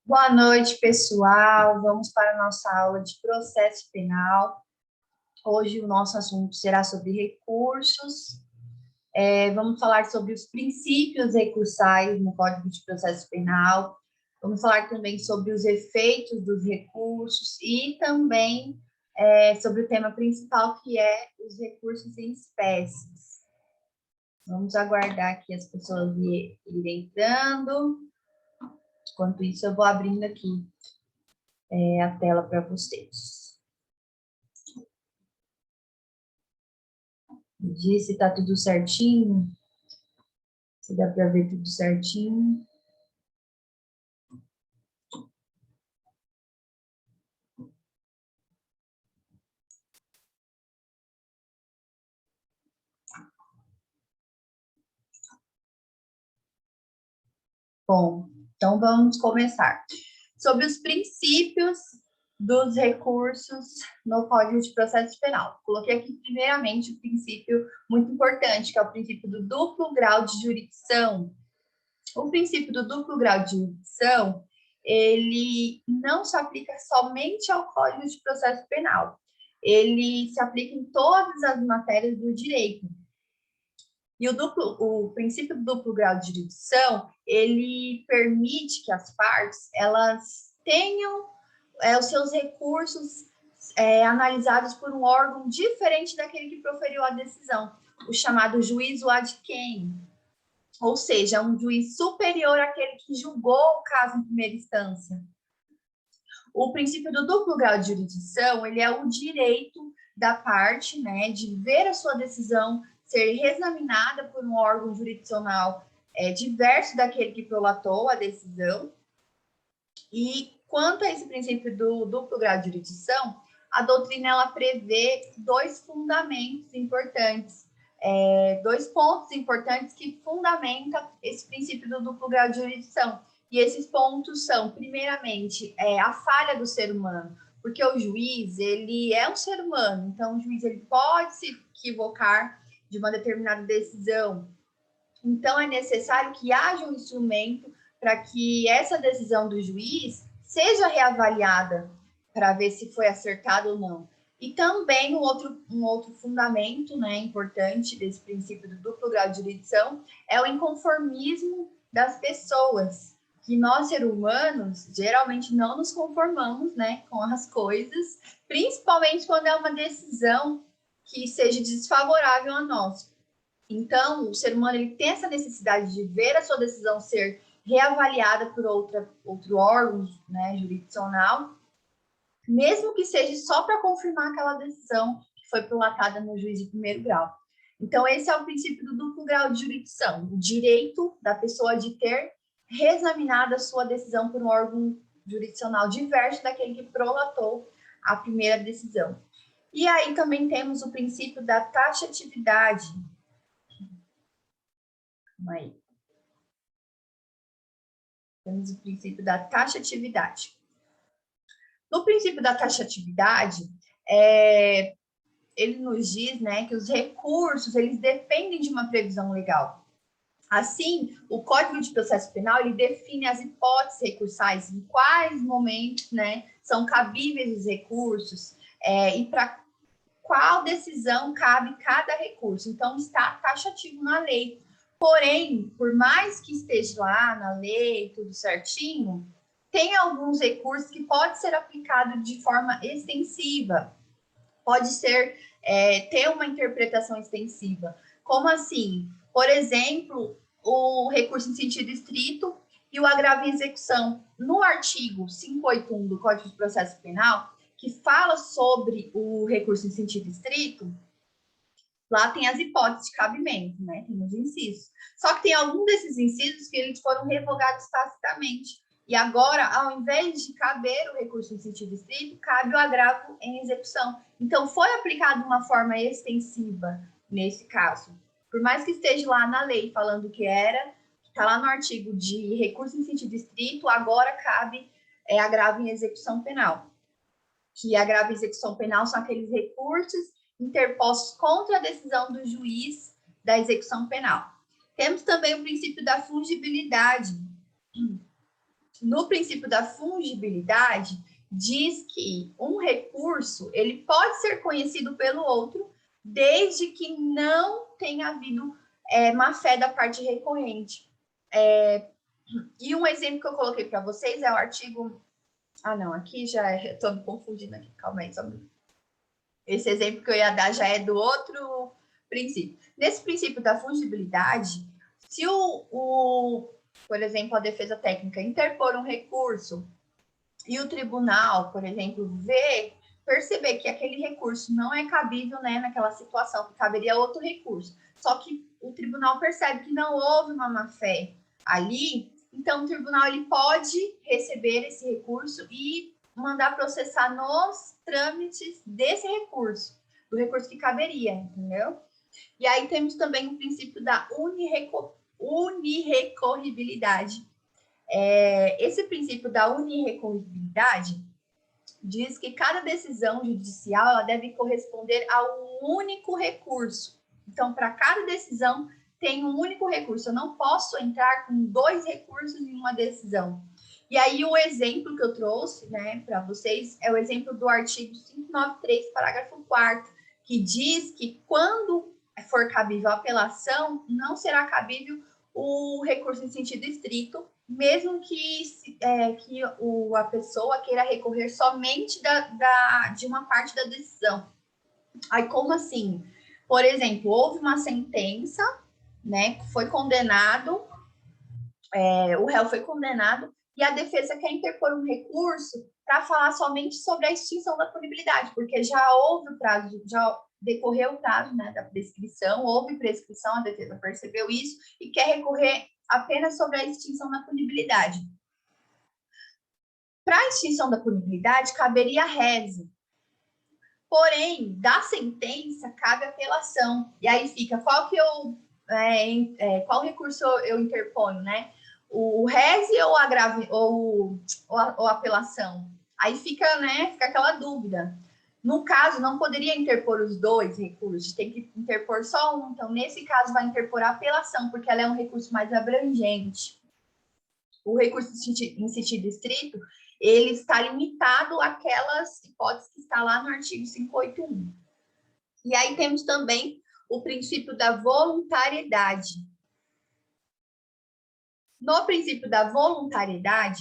Boa noite, pessoal. Vamos para a nossa aula de processo penal. Hoje o nosso assunto será sobre recursos. Vamos falar sobre os princípios recursais no Código de Processo Penal. Vamos falar também sobre os efeitos dos recursos e também sobre o tema principal, que é os recursos em espécies. Vamos aguardar aqui as pessoas irem entrando. Enquanto isso, eu vou abrindo aqui a tela para vocês. Diz se está tudo certinho, se dá para ver tudo certinho. Bom, então vamos começar. Sobre os princípios dos recursos no Código de Processo Penal. Coloquei aqui primeiramente o princípio muito importante, que é o princípio do duplo grau de jurisdição. O princípio do duplo grau de jurisdição, ele não se aplica somente ao Código de Processo Penal. Ele se aplica em todas as matérias do direito. E o princípio do duplo grau de jurisdição, ele permite que as partes, elas tenham os seus recursos analisados por um órgão diferente daquele que proferiu a decisão, o chamado juízo ad quem, ou seja, um juiz superior àquele que julgou o caso em primeira instância. O princípio do duplo grau de jurisdição, ele é o direito da parte, né, de ver a sua decisão ser reexaminada por um órgão jurisdicional diverso daquele que prolatou a decisão. E quanto a esse princípio do duplo grau de jurisdição, a doutrina ela prevê dois fundamentos importantes, dois pontos importantes que fundamentam esse princípio do duplo grau de jurisdição. E esses pontos são, primeiramente, a falha do ser humano, porque o juiz, ele é um ser humano, então o juiz ele pode se equivocar de uma determinada decisão. Então, é necessário que haja um instrumento para que essa decisão do juiz seja reavaliada para ver se foi acertada ou não. E também um outro fundamento, né, importante desse princípio do duplo grau de jurisdição é o inconformismo das pessoas, que nós, seres humanos, geralmente não nos conformamos, né, com as coisas, principalmente quando é uma decisão que seja desfavorável a nós. Então, o ser humano ele tem essa necessidade de ver a sua decisão ser reavaliada por outro órgão, né, jurisdicional, mesmo que seja só para confirmar aquela decisão que foi prolatada no juiz de primeiro grau. Então, esse é o princípio do duplo grau de jurisdição, o direito da pessoa de ter reexaminado a sua decisão por um órgão jurisdicional diverso daquele que prolatou a primeira decisão. E aí também temos o princípio da taxatividade. Aí. Temos o princípio da taxatividade. No princípio da taxatividade, ele nos diz, né, que os recursos, eles dependem de uma previsão legal. Assim, o Código de Processo Penal, ele define as hipóteses recursais, em quais momentos, né, são cabíveis os recursos, e para qual decisão cabe cada recurso. Então, está taxativo na lei. Porém, por mais que esteja lá na lei, tudo certinho, tem alguns recursos que pode ser aplicado de forma extensiva. Pode ser ter uma interpretação extensiva. Como assim? Por exemplo, o recurso em sentido estrito e o agravo em execução. No artigo 581 do Código de Processo Penal, que fala sobre o recurso em sentido estrito, lá tem as hipóteses de cabimento, né? Tem os incisos. Só que tem algum desses incisos que eles foram revogados tacitamente. E agora, ao invés de caber o recurso em sentido estrito, cabe o agravo em execução. Então, foi aplicado de uma forma extensiva nesse caso. Por mais que esteja lá na lei falando que está lá no artigo de recurso em sentido estrito, agora cabe agravo em execução penal. Que agravo em execução penal são aqueles recursos interpostos contra a decisão do juiz da execução penal. Temos também o princípio da fungibilidade. no princípio da fungibilidade, diz que um recurso ele pode ser conhecido pelo outro desde que não tenha havido má-fé da parte recorrente. E um exemplo que eu coloquei para vocês é o artigo... Ah, não, aqui já estou me confundindo aqui, calma aí, só um minuto. Esse exemplo que eu ia dar já é do outro princípio. Nesse princípio da fungibilidade, se por exemplo, a defesa técnica interpor um recurso e o tribunal, por exemplo, perceber que aquele recurso não é cabível, né, naquela situação, que caberia outro recurso, só que o tribunal percebe que não houve uma má-fé ali, então o tribunal ele pode receber esse recurso e mandar processar nos trâmites desse recurso, do recurso que caberia, entendeu? E aí temos também o princípio da unirrecorribilidade. Esse princípio da unirrecorribilidade diz que cada decisão judicial ela deve corresponder a um único recurso. Então, para cada decisão, tem um único recurso. Eu não posso entrar com 2 recursos em uma decisão. E aí, o exemplo que eu trouxe, né, para vocês é o exemplo do artigo 593, parágrafo 4º, que diz que quando for cabível a apelação, não será cabível o recurso em sentido estrito, mesmo que a pessoa queira recorrer somente de uma parte da decisão. Aí, como assim? Por exemplo, houve uma sentença, né, foi condenado, o réu foi condenado, e a defesa quer interpor um recurso para falar somente sobre a extinção da punibilidade, porque já houve o prazo, já decorreu o prazo, né, da prescrição, houve prescrição, a defesa percebeu isso e quer recorrer apenas sobre a extinção da punibilidade. Para a extinção da punibilidade, caberia reze. Porém, da sentença, cabe apelação. E aí fica, qual recurso eu interponho, né? O reze ou a apelação? Aí fica, né, fica aquela dúvida. No caso, não poderia interpor os 2 recursos, tem que interpor só um. Então, nesse caso, vai interpor a apelação, porque ela é um recurso mais abrangente. O recurso em sentido estrito, ele está limitado àquelas hipóteses que está lá no artigo 581. E aí temos também o princípio da voluntariedade. No princípio da voluntariedade,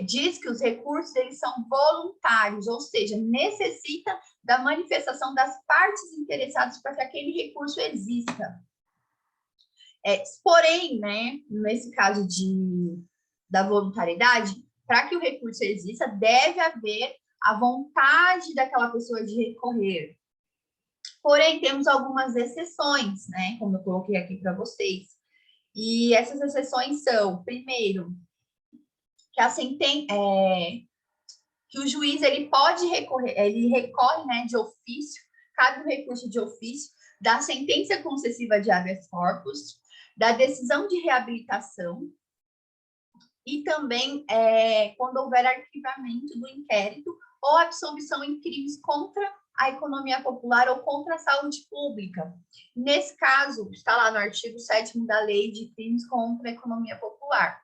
diz que os recursos eles são voluntários, ou seja, necessita da manifestação das partes interessadas para que aquele recurso exista. Porém, né, nesse caso da voluntariedade, para que o recurso exista, deve haver a vontade daquela pessoa de recorrer. Porém, temos algumas exceções, né, como eu coloquei aqui para vocês. E essas exceções são, primeiro, que o juiz ele pode recorrer, ele recorre, né, de ofício, cabe um recurso de ofício da sentença concessiva de habeas corpus, da decisão de reabilitação e também quando houver arquivamento do inquérito ou absolvição em crimes contra a economia popular ou contra a saúde pública. Nesse caso, está lá no artigo 7º da Lei de Crimes contra a Economia Popular.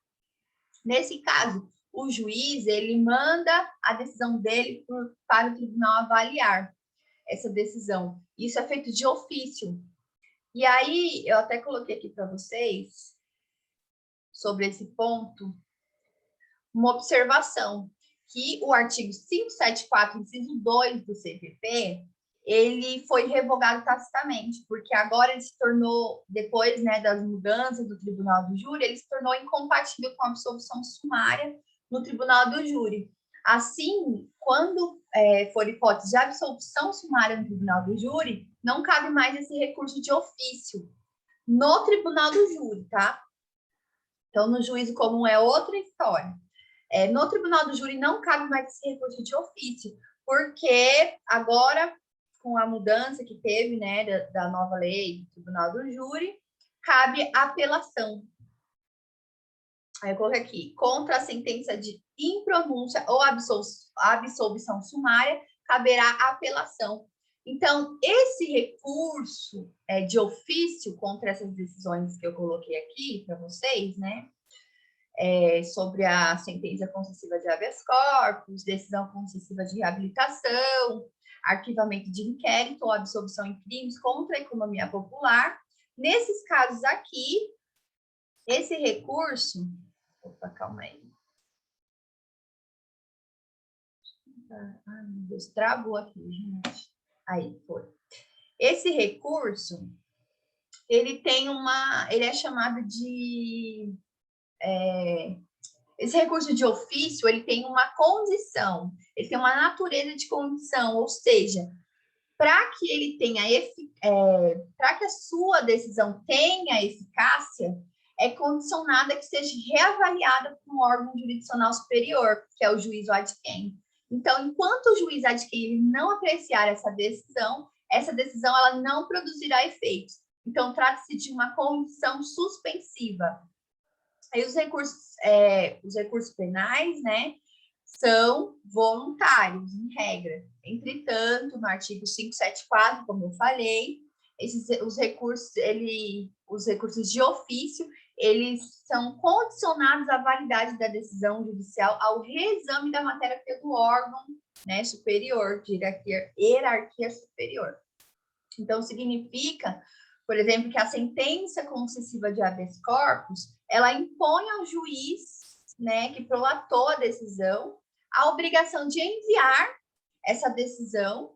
Nesse caso, o juiz ele manda a decisão dele para o tribunal avaliar essa decisão. Isso é feito de ofício. E aí, eu até coloquei aqui para vocês, sobre esse ponto, uma observação, que o artigo 574, inciso 2 do CPP, ele foi revogado tacitamente, porque agora ele se tornou, depois, né, das mudanças do Tribunal do Júri, ele se tornou incompatível com a absolvição sumária no Tribunal do Júri. Assim, quando for hipótese de absolvição sumária no Tribunal do Júri, não cabe mais esse recurso de ofício no Tribunal do Júri, tá? Então, no juízo comum é outra história. No Tribunal do Júri não cabe mais esse recurso de ofício, porque agora, com a mudança que teve, né, da nova lei do Tribunal do Júri, cabe apelação. Aí eu coloquei aqui, contra a sentença de impronúncia ou absolvição sumária, caberá apelação. Então, esse recurso de ofício contra essas decisões que eu coloquei aqui para vocês, né? Sobre a sentença concessiva de habeas corpus, decisão concessiva de reabilitação, arquivamento de inquérito ou absolvição em crimes contra a economia popular. Nesses casos aqui, esse recurso... Opa, calma aí. Ai, meu Deus, travou aqui, gente. Aí, foi. Esse recurso, ele é chamado de... esse recurso de ofício, ele tem uma condição, ele tem uma natureza de condição, ou seja, para que ele tenha para que a sua decisão tenha eficácia, é condicionada que seja reavaliada por um órgão jurisdicional superior, que é o juiz ad quem. Então, enquanto o juiz ad quem ele não apreciar essa decisão ela não produzirá efeitos. Então, trata-se de uma condição suspensiva. Aí os recursos penais, né, são voluntários, em regra. Entretanto, no artigo 574, como eu falei, os recursos de ofício, eles são condicionados à validade da decisão judicial ao reexame da matéria pelo órgão, né, superior, de hierarquia superior. Então, significa, por exemplo, que a sentença concessiva de habeas corpus, ela impõe ao juiz, né, que prolatou a decisão, a obrigação de enviar essa decisão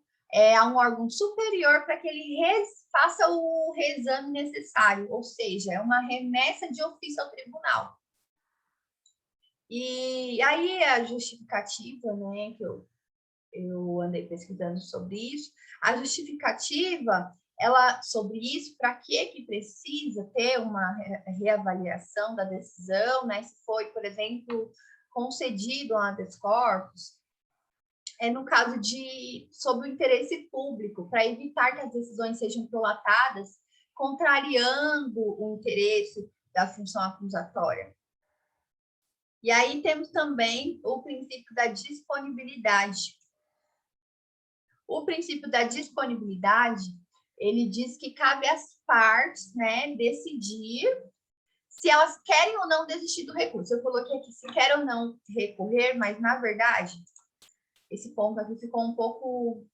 a um órgão superior para que ele faça o reexame necessário, ou seja, é uma remessa de ofício ao tribunal. E aí a justificativa, né, que eu andei pesquisando sobre isso, a justificativa sobre isso, para que precisa ter uma reavaliação da decisão, né? Se foi, por exemplo, concedido um habeas corpus, no caso sobre o interesse público, para evitar que as decisões sejam prolatadas, contrariando o interesse da função acusatória. E aí temos também o princípio da disponibilidade. O princípio da disponibilidade, ele diz que cabe às partes, né, decidir se elas querem ou não desistir do recurso. Eu coloquei aqui se quer ou não recorrer, mas, na verdade, esse ponto aqui ficou um pouco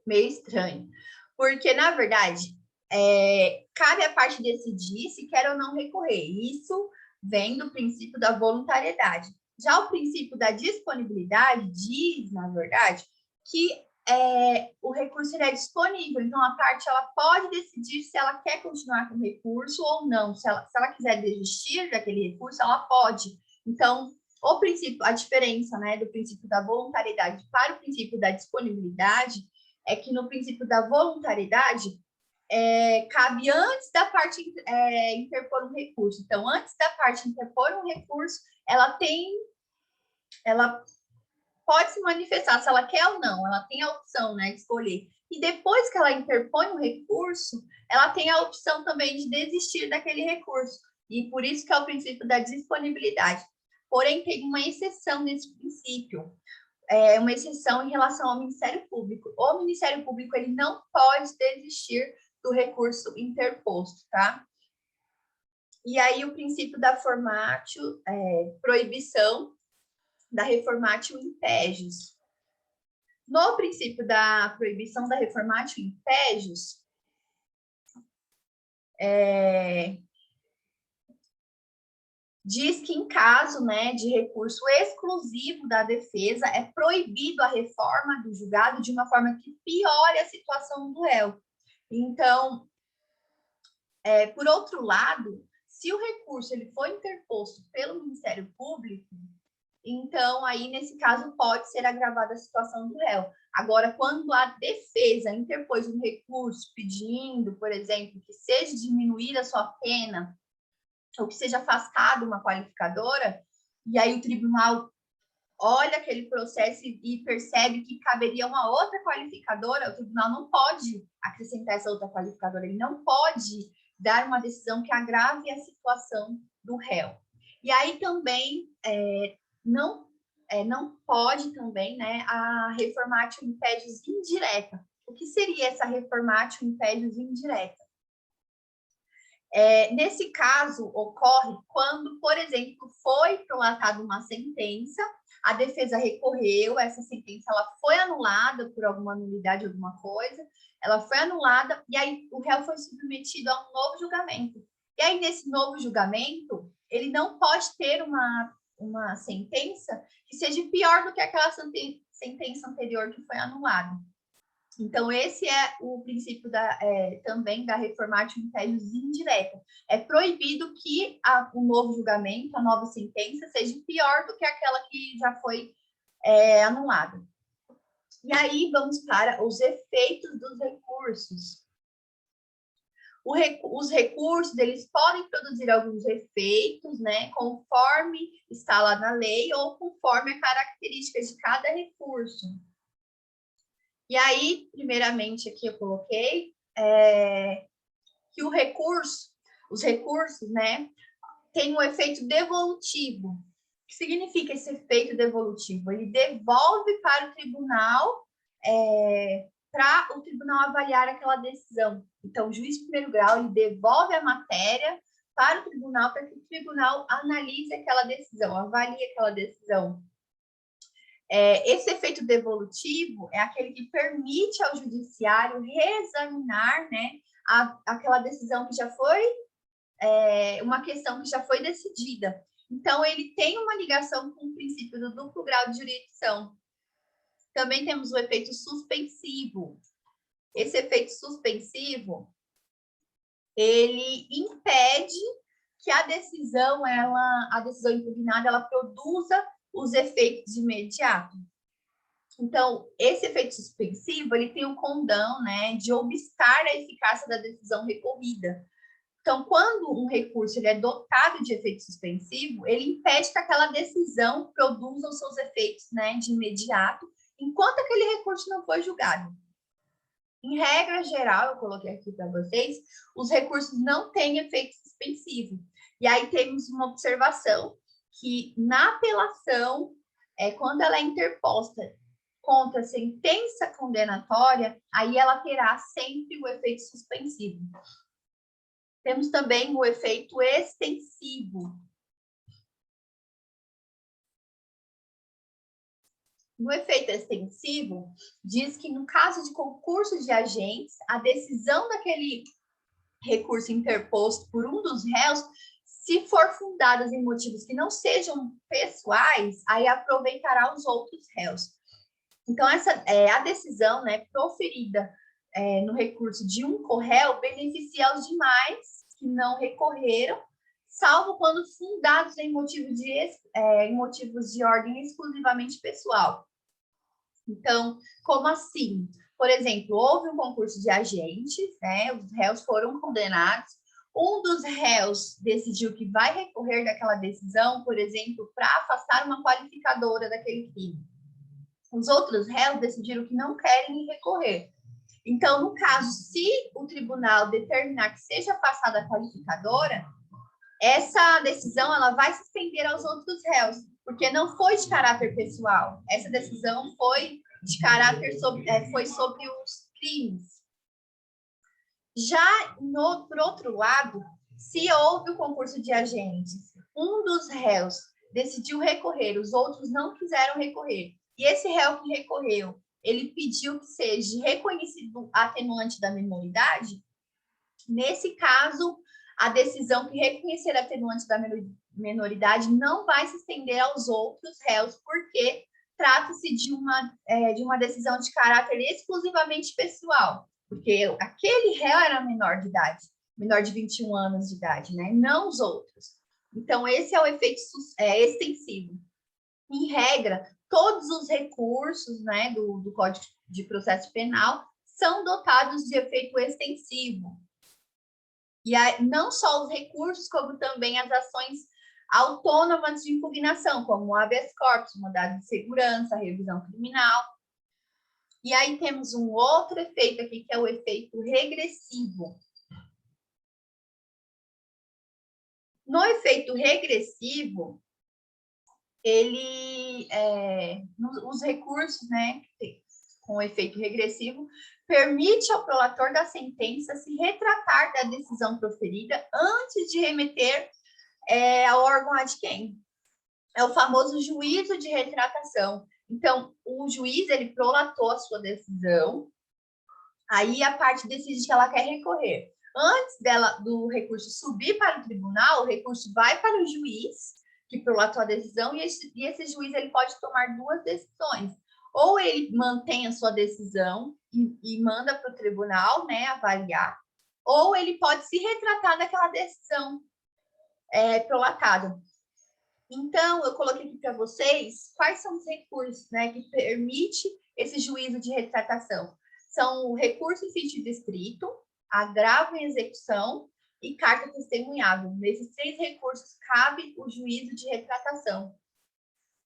meio estranho. Porque, na verdade, cabe à parte decidir se quer ou não recorrer. Isso vem do princípio da voluntariedade. Já o princípio da disponibilidade diz, na verdade, que o recurso é disponível, então a parte ela pode decidir se ela quer continuar com o recurso ou não. Se ela quiser desistir daquele recurso, ela pode. Então, a diferença, né, do princípio da voluntariedade para o princípio da disponibilidade é que no princípio da voluntariedade cabe antes da parte interpor um recurso. Então, antes da parte interpor um recurso, ela pode se manifestar se ela quer ou não, ela tem a opção, né, de escolher. E depois que ela interpõe o recurso, ela tem a opção também de desistir daquele recurso. E por isso que é o princípio da disponibilidade. Porém, tem uma exceção nesse princípio, uma exceção em relação ao Ministério Público. O Ministério Público ele não pode desistir do recurso interposto, tá? E aí o princípio da formatio, proibição da reformatio impégios. No princípio da proibição da reformatio impégios, diz que em caso, né, de recurso exclusivo da defesa, é proibido a reforma do julgado de uma forma que piore a situação do réu. Então, por outro lado, se o recurso ele for interposto pelo Ministério Público, então, aí, nesse caso, pode ser agravada a situação do réu. Agora, quando a defesa interpôs um recurso pedindo, por exemplo, que seja diminuída a sua pena, ou que seja afastada uma qualificadora, e aí o tribunal olha aquele processo e percebe que caberia uma outra qualificadora, o tribunal não pode acrescentar essa outra qualificadora, ele não pode dar uma decisão que agrave a situação do réu. E aí também não pode também, né, a reformatio impédios indireta. O que seria essa reformatio impedius indireta? Nesse caso, ocorre quando, por exemplo, foi prolatada uma sentença, a defesa recorreu, essa sentença ela foi anulada por alguma nulidade, alguma coisa, ela foi anulada, e aí o réu foi submetido a um novo julgamento. E aí, nesse novo julgamento, ele não pode ter uma sentença que seja pior do que aquela sentença anterior que foi anulada. Então, esse é o princípio também da reformatio impedius indireta. É proibido que o novo julgamento, a nova sentença, seja pior do que aquela que já foi anulada. E aí, vamos para os efeitos dos recursos. Os recursos, eles podem produzir alguns efeitos, né, conforme está lá na lei ou conforme a característica de cada recurso. E aí, primeiramente, aqui eu coloquei que os recursos, né, têm um efeito devolutivo. O que significa esse efeito devolutivo? Ele devolve para o tribunal, para o tribunal avaliar aquela decisão. Então, o juiz de primeiro grau, ele devolve a matéria para o tribunal, para que o tribunal analise aquela decisão, avalie aquela decisão. Esse efeito devolutivo é aquele que permite ao judiciário reexaminar, né, aquela decisão que já foi, uma questão que já foi decidida. Então, ele tem uma ligação com o princípio do duplo grau de jurisdição. Também temos o efeito suspensivo. Esse efeito suspensivo, ele impede que a decisão impugnada, ela produza os efeitos de imediato. Então, esse efeito suspensivo, ele tem o condão, né, de obstar a eficácia da decisão recorrida. Então, quando um recurso ele é dotado de efeito suspensivo, ele impede que aquela decisão produza os seus efeitos, né, de imediato, enquanto aquele recurso não foi julgado. Em regra geral, eu coloquei aqui para vocês, os recursos não têm efeito suspensivo. E aí temos uma observação que na apelação, quando ela é interposta contra a sentença condenatória, aí ela terá sempre o efeito suspensivo. Temos também o efeito extensivo. No efeito extensivo, diz que no caso de concurso de agentes, a decisão daquele recurso interposto por um dos réus, se for fundada em motivos que não sejam pessoais, aí aproveitará os outros réus. Então, a decisão, né, proferida no recurso de um corréu beneficia os demais que não recorreram, salvo quando fundados em motivos de ordem exclusivamente pessoal. Então, como assim? Por exemplo, houve um concurso de agentes, né, os réus foram condenados, um dos réus decidiu que vai recorrer daquela decisão, por exemplo, para afastar uma qualificadora daquele crime. Os outros réus decidiram que não querem recorrer. Então, no caso, se o tribunal determinar que seja afastada a qualificadora, essa decisão ela vai se estender aos outros réus, porque não foi de caráter pessoal. Essa decisão foi de caráter foi sobre os crimes. Já, por outro lado, se houve o concurso de agentes, um dos réus decidiu recorrer, os outros não quiseram recorrer, e esse réu que recorreu, ele pediu que seja reconhecido atenuante da minoridade, nesse caso, a decisão que reconhecer a atenuante da minoridade não vai se estender aos outros réus, porque trata-se de uma decisão de caráter exclusivamente pessoal, porque aquele réu era menor de idade, menor de 21 anos de idade, né? Não os outros. Então, esse é o efeito extensivo. Em regra, todos os recursos, né, do Código de Processo Penal são dotados de efeito extensivo. E não só os recursos, como também as ações autônomas de impugnação, como o habeas corpus, mandado de segurança, revisão criminal. E aí temos um outro efeito aqui, que é o efeito regressivo. No efeito regressivo, os recursos, né, com efeito regressivo, permite ao prolator da sentença se retratar da decisão proferida antes de remeter ao órgão ad quem. É o famoso juízo de retratação. Então, o juiz, ele prolatou a sua decisão, aí a parte decide que ela quer recorrer. Antes do recurso subir para o tribunal, o recurso vai para o juiz, que prolatou a decisão, e esse juiz ele pode tomar duas decisões. Ou ele mantém a sua decisão e manda para o tribunal, né, avaliar, ou ele pode se retratar daquela decisão prolatada. Então, eu coloquei aqui para vocês quais são os recursos, né, que permite esse juízo de retratação. São o recurso em sentido estrito, agravo em execução e carta testemunhável. Nesses 3 recursos cabe o juízo de retratação.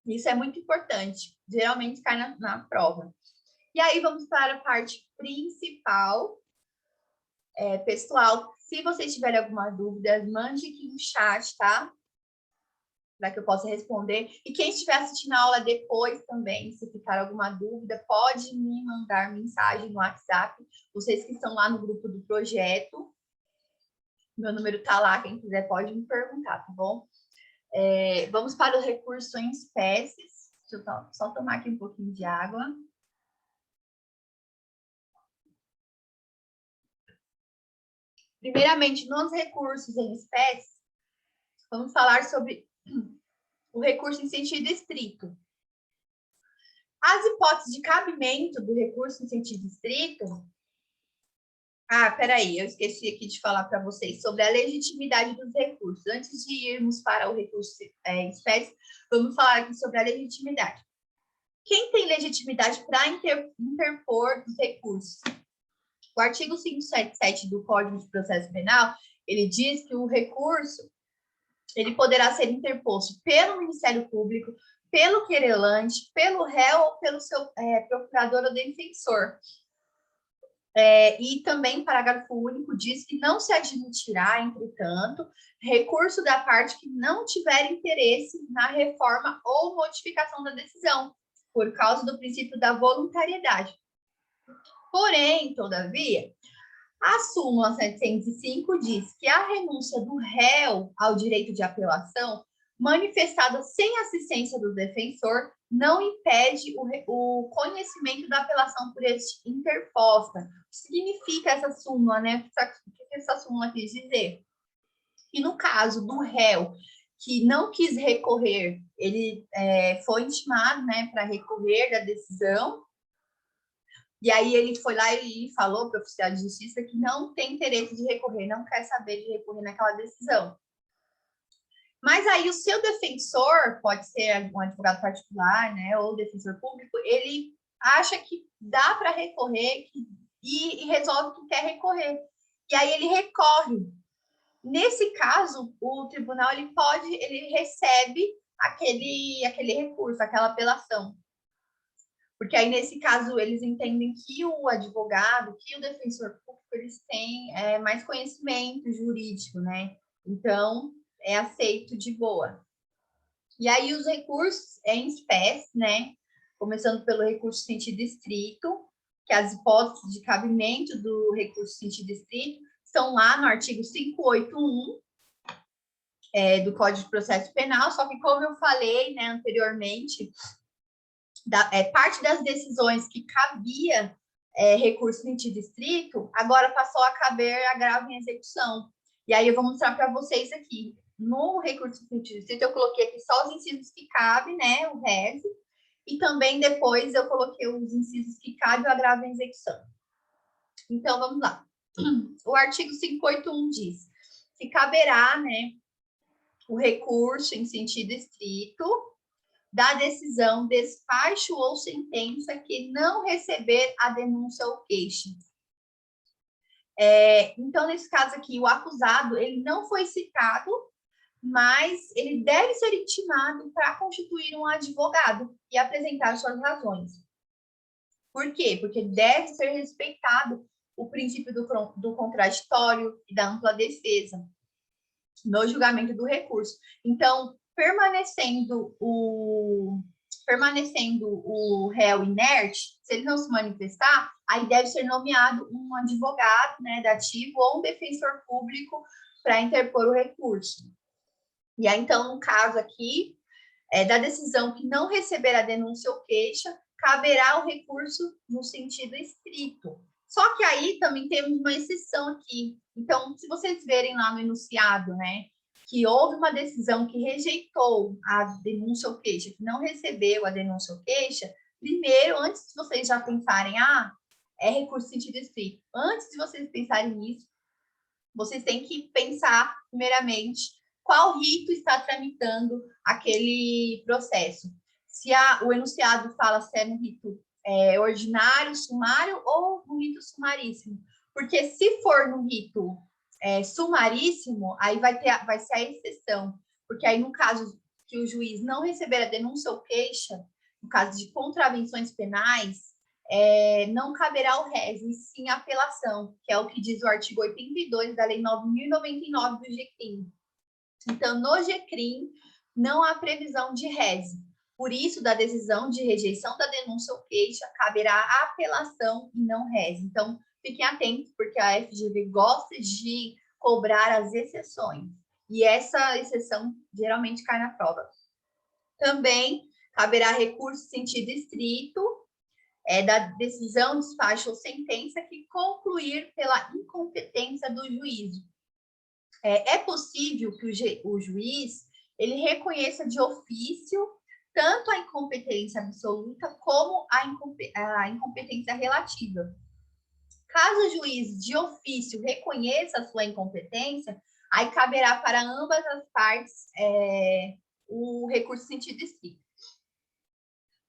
Isso é muito importante, geralmente cai na prova. E aí, vamos para a parte principal. Pessoal, se vocês tiverem alguma dúvida, mande aqui no chat, tá? Para que eu possa responder. E quem estiver assistindo a aula depois também, se ficar alguma dúvida, pode me mandar mensagem no WhatsApp. Vocês que estão lá no grupo do projeto, meu número está lá, quem quiser pode me perguntar, tá bom? Vamos para o recurso em espécies. Deixa eu só tomar aqui um pouquinho de água. Primeiramente, nos recursos em espécies, vamos falar sobre o recurso em sentido estrito. As hipóteses de cabimento do recurso em sentido estrito... peraí, eu esqueci aqui de falar para vocês sobre a legitimidade dos recursos. Antes de irmos para o recurso em espécie, vamos falar aqui sobre a legitimidade. Quem tem legitimidade para interpor os recursos? O artigo 577 do Código de Processo Penal, ele diz que o recurso ele poderá ser interposto pelo Ministério Público, pelo querelante, pelo réu ou pelo seu procurador ou defensor. E também, parágrafo único, diz que não se admitirá, entretanto, recurso da parte que não tiver interesse na reforma ou modificação da decisão, por causa do princípio da voluntariedade. Porém, todavia, a súmula 705 diz que a renúncia do réu ao direito de apelação, manifestada sem assistência do defensor, não impede o conhecimento da apelação por este interposta. O que significa essa súmula, né? O que essa súmula quis dizer? Que no caso do réu que não quis recorrer, ele foi intimado, né, para recorrer da decisão, e aí ele foi lá e falou para o oficial de justiça que não tem interesse de recorrer, não quer saber de recorrer naquela decisão. Mas aí o seu defensor, pode ser um advogado particular, né, ou defensor público, ele acha que dá para recorrer e resolve que quer recorrer. E aí ele recorre. Nesse caso, o tribunal ele recebe aquele recurso, aquela apelação. Porque aí, nesse caso, eles entendem que o advogado, que o defensor público, eles têm mais conhecimento jurídico, né? Então, é aceito de boa. E aí, os recursos em espécie, né? Começando pelo recurso em sentido estrito, que as hipóteses de cabimento do recurso em sentido estrito estão lá no artigo 581 do Código de Processo Penal, só que, como eu falei, né, anteriormente, parte das decisões que cabia recurso em sentido estrito, agora passou a caber agravo em execução. E aí eu vou mostrar para vocês aqui. No recurso em sentido estrito, eu coloquei aqui só os incisos que cabem, né, o res, e também depois eu coloquei os incisos que cabem o agravo em execução. Então, vamos lá. O artigo 581 diz que caberá, né, o recurso em sentido estrito da decisão, despacho ou sentença que não receber a denúncia ou queixa. Então, nesse caso aqui, o acusado, ele não foi citado, mas ele deve ser intimado para constituir um advogado e apresentar suas razões. Por quê? Porque deve ser respeitado o princípio do contraditório e da ampla defesa no julgamento do recurso. Então, permanecendo permanecendo o réu inerte, se ele não se manifestar, aí deve ser nomeado um advogado, né, dativo ou um defensor público para interpor o recurso. E aí, então, no caso aqui, da decisão que não receber a denúncia ou queixa, caberá o recurso no sentido estrito. Só que aí também temos uma exceção aqui. Então, se vocês verem lá no enunciado, né, que houve uma decisão que rejeitou a denúncia ou queixa, que não recebeu a denúncia ou queixa, primeiro, antes de vocês já pensarem, é recurso no sentido estrito, antes de vocês pensarem nisso, vocês têm que pensar, primeiramente, qual rito está tramitando aquele processo. Se o enunciado fala se é no rito ordinário, sumário ou no rito sumaríssimo. Porque se for no rito sumaríssimo, aí vai ser a exceção. Porque aí, no caso que o juiz não receber a denúncia ou queixa, no caso de contravenções penais, não caberá o rés, e sim a apelação, que é o que diz o artigo 82 da Lei 9.099 do GCRIM. Então, no GCRIM, não há previsão de rés. Por isso, da decisão de rejeição da denúncia ou queixa, caberá a apelação e não rés. Então, fiquem atentos, porque a FGV gosta de cobrar as exceções. E essa exceção geralmente cai na prova. Também caberá recurso sentido estrito, da decisão, despacho ou sentença que concluir pela incompetência do juízo. É possível que o juiz ele reconheça de ofício tanto a incompetência absoluta como a incompetência relativa. Caso o juiz de ofício reconheça a sua incompetência, aí caberá para ambas as partes o recurso sentido estrito.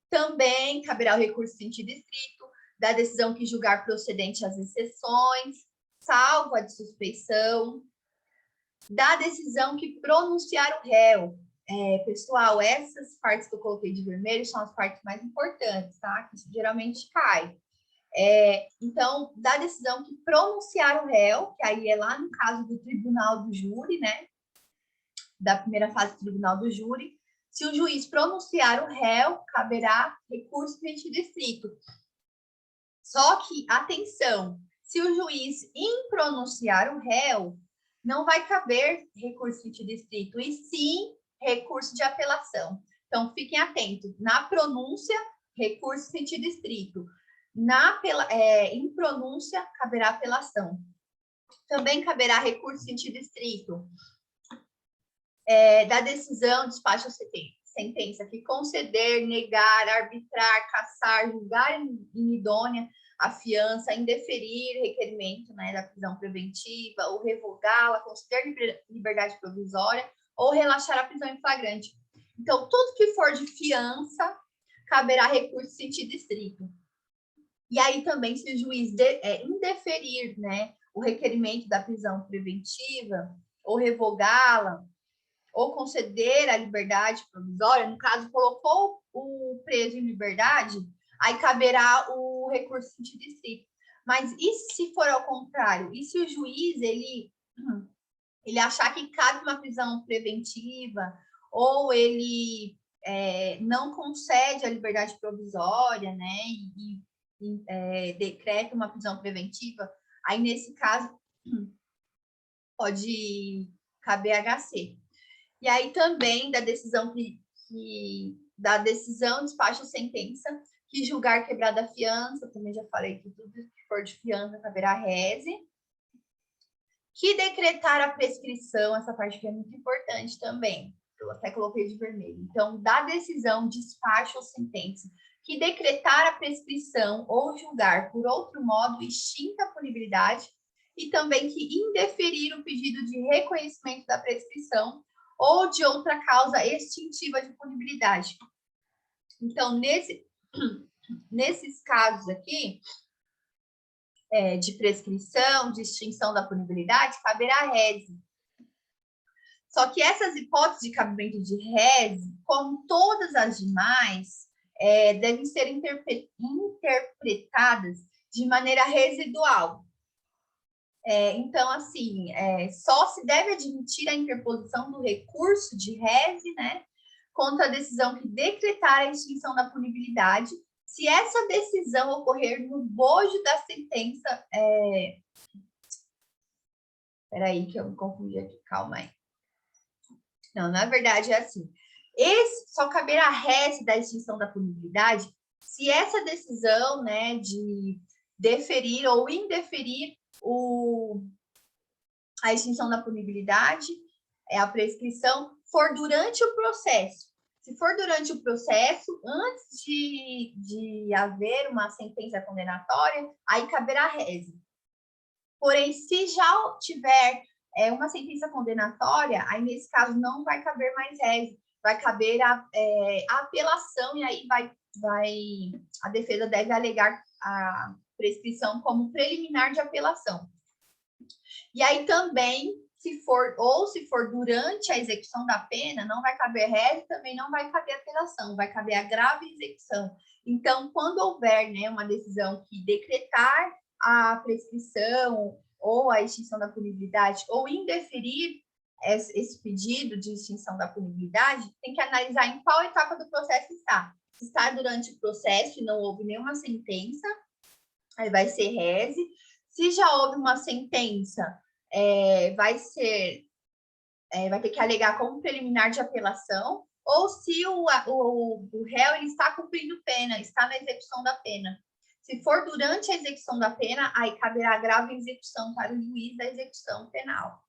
Também caberá o recurso sentido estrito da decisão que julgar procedente as exceções, salvo a de suspeição, da decisão que pronunciar o réu. Pessoal, essas partes que eu coloquei de vermelho são as partes mais importantes, tá? Que geralmente cai. Então, da decisão que pronunciar o réu, que aí é lá no caso do tribunal do júri, né? Da primeira fase do tribunal do júri. Se o juiz pronunciar o réu, caberá recurso no sentido estrito. Só que, atenção, se o juiz impronunciar o réu, não vai caber recurso no sentido estrito, e sim recurso de apelação. Então, fiquem atentos. Na pronúncia, recurso no sentido estrito. Em pronúncia, caberá apelação. Também caberá recurso no sentido estrito da decisão, despacho ou sentença que conceder, negar, arbitrar, cassar, julgar inidônea a fiança, indeferir requerimento, né, da prisão preventiva, ou revogá-la, conceder liberdade provisória, ou relaxar a prisão em flagrante. Então, tudo que for de fiança, caberá recurso em sentido estrito. E aí também, se o juiz indeferir, né, o requerimento da prisão preventiva, ou revogá-la, ou conceder a liberdade provisória, no caso, colocou o preso em liberdade, aí caberá o recurso em sentido estrito. Mas e se for ao contrário? E se o juiz ele achar que cabe uma prisão preventiva, ou ele não concede a liberdade provisória, né, e decreta uma prisão preventiva, aí nesse caso pode caber HC. E aí também da decisão despacho sentença, que julgar quebrada a fiança, também já falei que tudo que for de fiança caberá rese, que decretar a prescrição, essa parte que é muito importante também, eu até coloquei de vermelho. Então, da decisão, despacho ou sentença, que decretar a prescrição ou julgar por outro modo extinta a punibilidade, e também que indeferir o pedido de reconhecimento da prescrição ou de outra causa extintiva de punibilidade. Então, nesses casos aqui, de prescrição, de extinção da punibilidade, caberá rese. Só que essas hipóteses de cabimento de rese, como todas as demais, devem ser interpretadas de maneira residual. Então, assim, só se deve admitir a interposição do recurso de rese, né, contra a decisão que decretar a extinção da punibilidade, se essa decisão ocorrer no bojo da sentença... Peraí, que eu me confundi aqui, calma aí. Não, na verdade é assim. Só caberá rese da extinção da punibilidade se essa decisão, né, de deferir ou indeferir a extinção da punibilidade, a prescrição, for durante o processo. Se for durante o processo, antes de haver uma sentença condenatória, aí caberá rese. Porém, se já tiver uma sentença condenatória, aí nesse caso não vai caber mais rese, vai caber a apelação, e aí a defesa deve alegar a prescrição como preliminar de apelação. E aí também, se for durante a execução da pena, não vai caber rese, também não vai caber apelação, vai caber agravo e execução. Então, quando houver, né, uma decisão que decretar a prescrição ou a extinção da punibilidade, ou indeferir esse pedido de extinção da punibilidade, tem que analisar em qual etapa do processo está. Se está durante o processo e não houve nenhuma sentença, aí vai ser rese. Se já houve uma sentença, vai ter que alegar como preliminar de apelação, ou se o réu ele está cumprindo pena, está na execução da pena. Se for durante a execução da pena, aí caberá agravo e execução para o juiz da execução penal.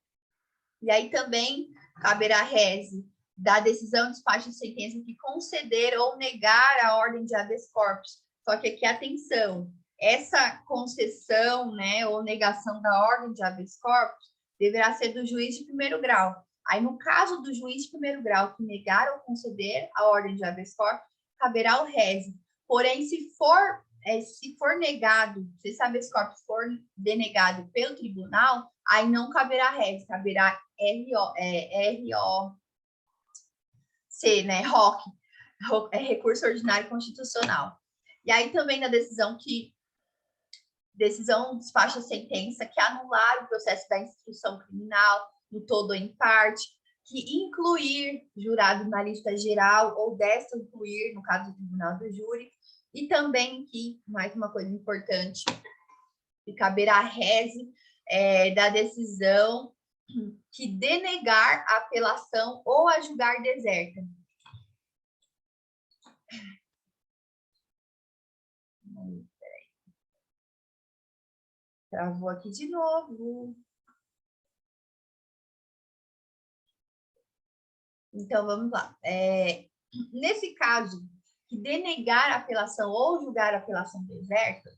E aí também caberá rese da decisão de despacho de sentença que conceder ou negar a ordem de habeas corpus. Só que aqui, atenção, essa concessão, né, ou negação da ordem de habeas corpus deverá ser do juiz de primeiro grau. Aí, no caso do juiz de primeiro grau que negar ou conceder a ordem de habeas corpus, caberá o rese. Porém, se for negado, se esse habeas corpus for denegado pelo tribunal, aí não caberá rese, caberá ROC, né? ROC, recurso ordinário constitucional. E aí também na decisão despacha a sentença que anular o processo da instrução criminal no todo ou em parte, que incluir jurado na lista geral ou desta incluir, no caso do tribunal do júri, e também que, mais uma coisa importante, que caberá rese da decisão que denegar a apelação ou a julgar deserta. Travou aqui de novo. Então, vamos lá. Nesse caso, que denegar a apelação ou julgar a apelação deserta,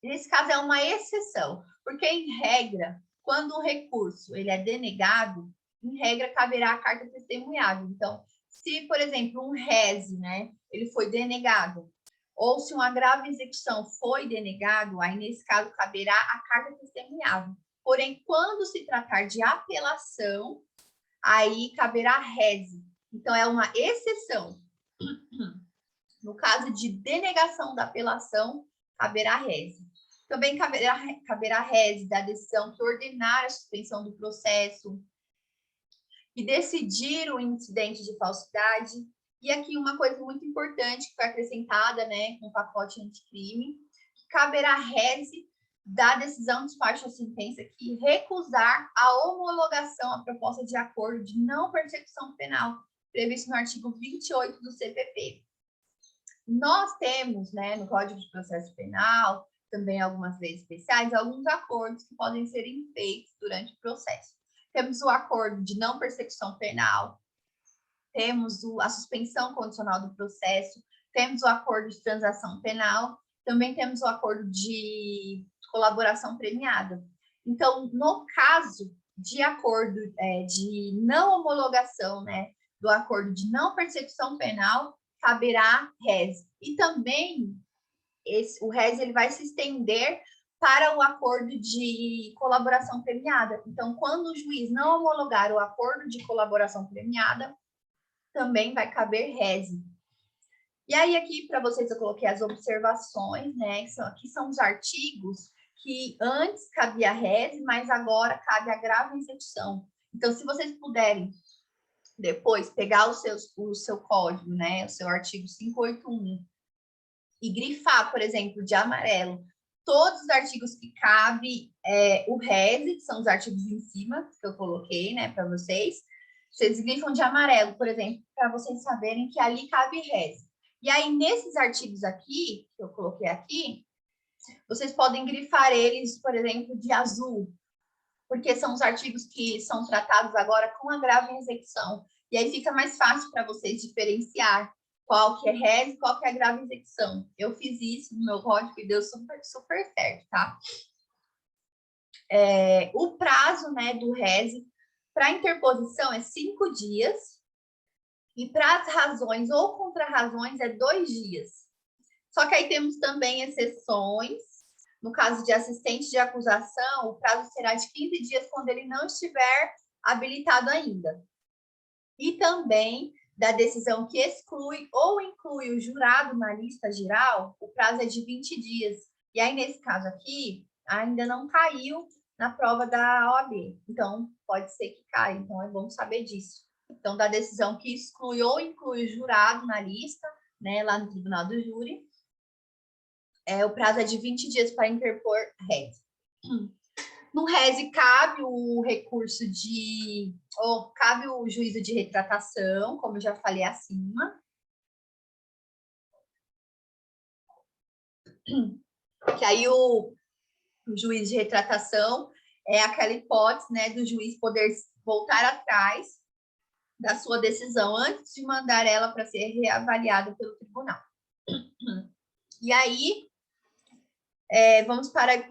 nesse caso é uma exceção, porque, em regra, quando o recurso ele é denegado, em regra, caberá a carta testemunhável. Então, se, por exemplo, um rese, né, ele foi denegado, ou se um agravo em execução foi denegado, aí, nesse caso, caberá a carta testemunhável. Porém, quando se tratar de apelação, aí caberá rese. Então, é uma exceção. No caso de denegação da apelação, caberá rese. Também caberá rese da decisão que ordenar a suspensão do processo, que decidir o incidente de falsidade. E aqui uma coisa muito importante que foi acrescentada, né, com o pacote anticrime, que caberá rese da decisão de despacho da sentença que recusar a homologação à proposta de acordo de não persecução penal, previsto no artigo 28 do CPP. Nós temos, né, no Código de Processo Penal, também algumas leis especiais, alguns acordos que podem ser feitos durante o processo. Temos o acordo de não persecução penal, temos a suspensão condicional do processo, temos o acordo de transação penal, também temos o acordo de colaboração premiada. Então, no caso de acordo de não homologação, né, do acordo de não persecução penal, caberá rese. E também o rese ele vai se estender para o acordo de colaboração premiada. Então, quando o juiz não homologar o acordo de colaboração premiada, também vai caber rese. E aí, aqui, para vocês, eu coloquei as observações, né? Aqui são os artigos que antes cabia rese, mas agora cabe agravo e execução. Então, se vocês puderem depois pegar o seu código, né, o seu artigo 581, e grifar, por exemplo, de amarelo, todos os artigos que cabe o RES, que são os artigos em cima, que eu coloquei, né, para vocês. Vocês grifam de amarelo, por exemplo, para vocês saberem que ali cabe RES. E aí, nesses artigos aqui, que eu coloquei aqui, vocês podem grifar eles, por exemplo, de azul, porque são os artigos que são tratados agora com agravo em execução. E aí fica mais fácil para vocês diferenciar qual que é RES e qual que é agravo em execução. Eu fiz isso no meu código e deu super, super certo, tá? O prazo, né, do RES para interposição é 5 dias e para as razões ou contrarrazões é 2 dias. Só que aí temos também exceções. No caso de assistente de acusação, o prazo será de 15 dias quando ele não estiver habilitado ainda. E também da decisão que exclui ou inclui o jurado na lista geral, o prazo é de 20 dias. E aí, nesse caso aqui, ainda não caiu na prova da OAB. Então, pode ser que caia. Então, é bom saber disso. Então, da decisão que exclui ou inclui o jurado na lista, né, lá no tribunal do júri, o prazo é de 20 dias para interpor RES. No RES cabe o recurso cabe o juízo de retratação, como eu já falei acima. Que aí o juiz de retratação é aquela hipótese, né, do juiz poder voltar atrás da sua decisão antes de mandar ela para ser reavaliada pelo tribunal. E aí, vamos para a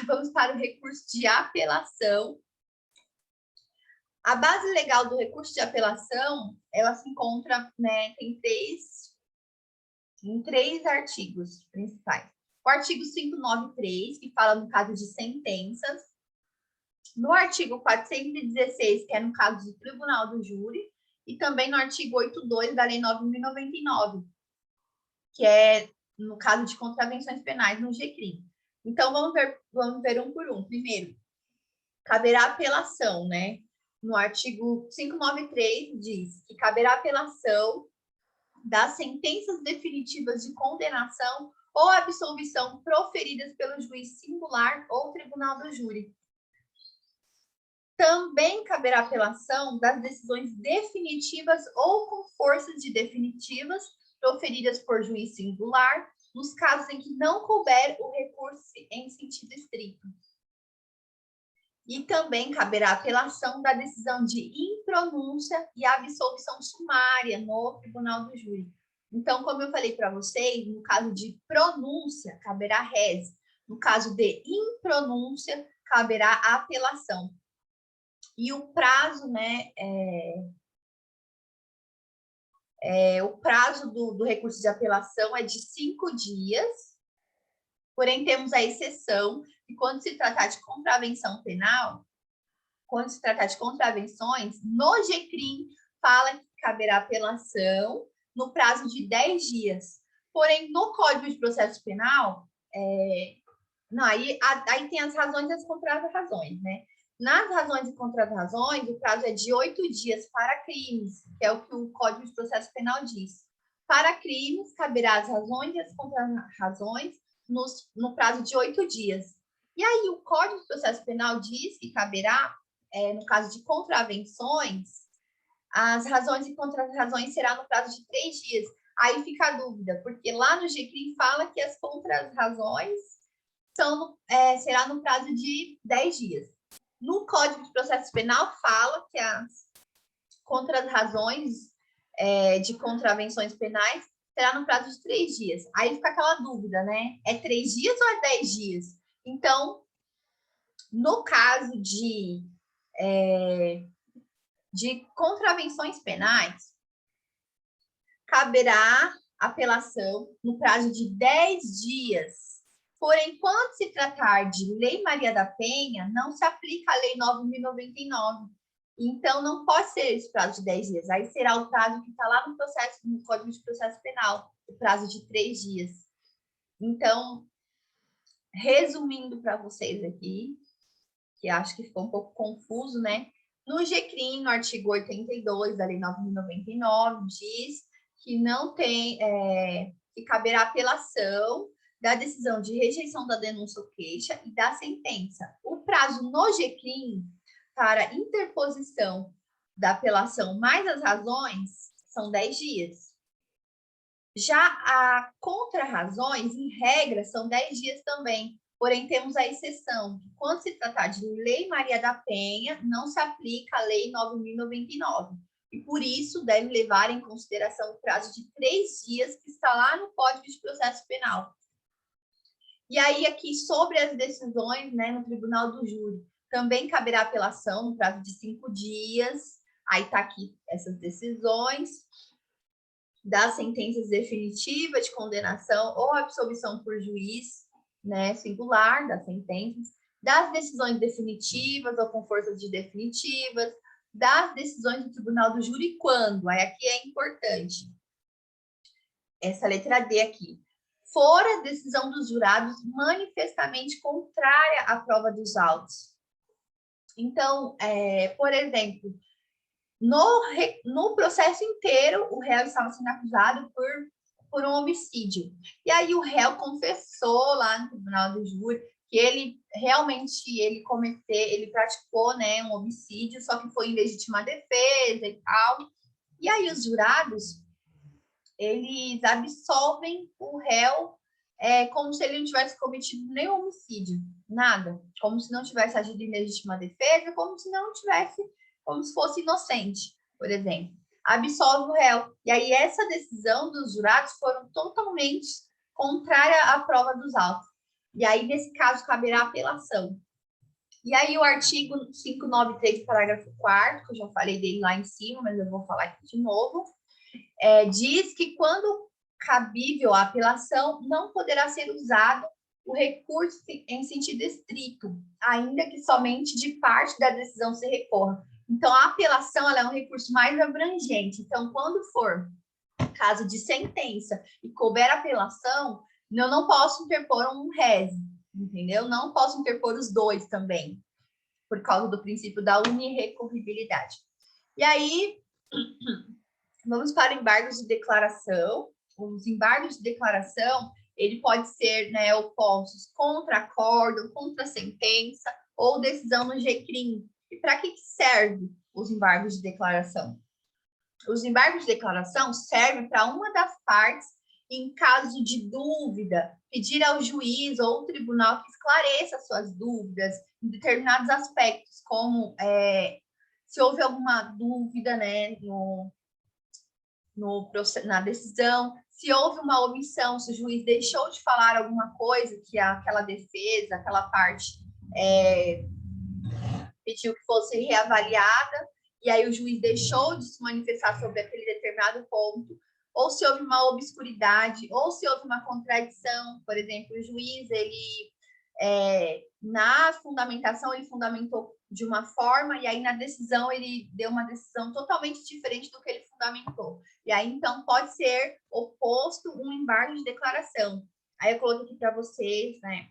vamos para o recurso de apelação. A base legal do recurso de apelação, ela se encontra, né, em três artigos principais. O artigo 593, que fala no caso de sentenças. No artigo 416, que é no caso do tribunal do júri. E também no artigo 82 da Lei 9.099, que é no caso de contravenções penais no GCRIM. Então, vamos ver um por um. Primeiro, caberá apelação, né? No artigo 593 diz que caberá apelação das sentenças definitivas de condenação ou absolvição proferidas pelo juiz singular ou tribunal do júri. Também caberá apelação das decisões definitivas ou com forças de definitivas proferidas por juiz singular, nos casos em que não couber o recurso em sentido estrito. E também caberá apelação da decisão de impronúncia e absolvição sumária no tribunal do júri. Então, como eu falei para vocês, no caso de pronúncia, caberá RES. No caso de impronúncia, caberá apelação. E o prazo, né, o prazo do recurso de apelação é de 5 dias, porém temos a exceção que quando se tratar de contravenção penal, quando se tratar de contravenções, no GCRIM fala que caberá apelação no prazo de 10 dias. Porém, no Código de Processo Penal, não, aí tem as razões e as contrarrazões, né? Nas razões e contrarrazões, o prazo é de 8 dias para crimes, que é o que o Código de Processo Penal diz. Para crimes, caberá as razões e as contrarrazões no prazo de 8 dias. E aí, o Código de Processo Penal diz que caberá, no caso de contravenções, as razões e contrarrazões será no prazo de 3 dias. Aí fica a dúvida, porque lá no GCRIM fala que as contrarrazões será no prazo de 10 dias. No Código de Processo Penal fala que as contrarrazões de contravenções penais será no prazo de 3 dias. Aí fica aquela dúvida, né? É 3 dias ou é 10 dias? Então, no caso de contravenções penais, caberá apelação no prazo de 10 dias. Porém, quando se tratar de Lei Maria da Penha, não se aplica a Lei 9.099. Então, não pode ser esse prazo de 10 dias. Aí será o prazo que está lá no Código de Processo Penal, o prazo de 3 dias. Então, resumindo para vocês aqui, que acho que ficou um pouco confuso, né? No GCRIM, no artigo 82 da Lei 9.099, diz que não tem, que caberá apelação da decisão de rejeição da denúncia ou queixa e da sentença. O prazo no GCRIM para interposição da apelação mais as razões são 10 dias. Já a contra-razões, em regra, são 10 dias também. Porém, temos a exceção, que quando se tratar de Lei Maria da Penha, não se aplica a Lei 9.099. E, por isso, deve levar em consideração o prazo de 3 dias que está lá no Código de Processo Penal. E aí, aqui, sobre as decisões, né, no Tribunal do Júri, também caberá apelação no prazo de 5 dias. Aí está aqui essas decisões das sentenças definitivas de condenação ou absolvição por juiz, né, singular das sentenças, das decisões definitivas ou com força de definitivas, das decisões do Tribunal do Júri quando, aí aqui é importante, essa letra D aqui, for a decisão dos jurados manifestamente contrária à prova dos autos. Então, por exemplo, no processo inteiro, o réu estava sendo acusado por um homicídio. E aí o réu confessou lá no Tribunal do Júri que ele realmente ele praticou, né, um homicídio, só que foi em legítima defesa e tal. E aí os jurados, eles absolvem o réu como se ele não tivesse cometido nenhum homicídio, nada. Como se não tivesse agido em legítima defesa, como se fosse inocente, por exemplo. Absolve o réu. E aí essa decisão dos jurados foram totalmente contrária à prova dos autos. E aí, nesse caso, caberá apelação. E aí o artigo 593, parágrafo 4º, que eu já falei dele lá em cima, mas eu vou falar aqui de novo, diz que quando cabível a apelação, não poderá ser usado o recurso em sentido estrito, ainda que somente de parte da decisão se recorra. Então, a apelação ela é um recurso mais abrangente. Então, quando for caso de sentença e couber apelação, eu não posso interpor um rese, entendeu? Não posso interpor os dois também, por causa do princípio da unirrecorribilidade. E aí, vamos para embargos de declaração. Os embargos de declaração, ele pode ser, né, opostos contra acórdão, contra sentença ou decisão no GCRIM. E para que serve os embargos de declaração? Os embargos de declaração servem para uma das partes, em caso de dúvida, pedir ao juiz ou ao tribunal que esclareça suas dúvidas em determinados aspectos, como se houve alguma dúvida, né, na decisão, se houve uma omissão, se o juiz deixou de falar alguma coisa que aquela defesa, aquela parte pediu que fosse reavaliada, e aí o juiz deixou de se manifestar sobre aquele determinado ponto, ou se houve uma obscuridade, ou se houve uma contradição, por exemplo, o juiz, na fundamentação, ele fundamentou de uma forma, e aí na decisão ele deu uma decisão totalmente diferente do que ele fundamentou. E aí, então, pode ser oposto um embargo de declaração. Aí eu coloquei aqui para vocês, né,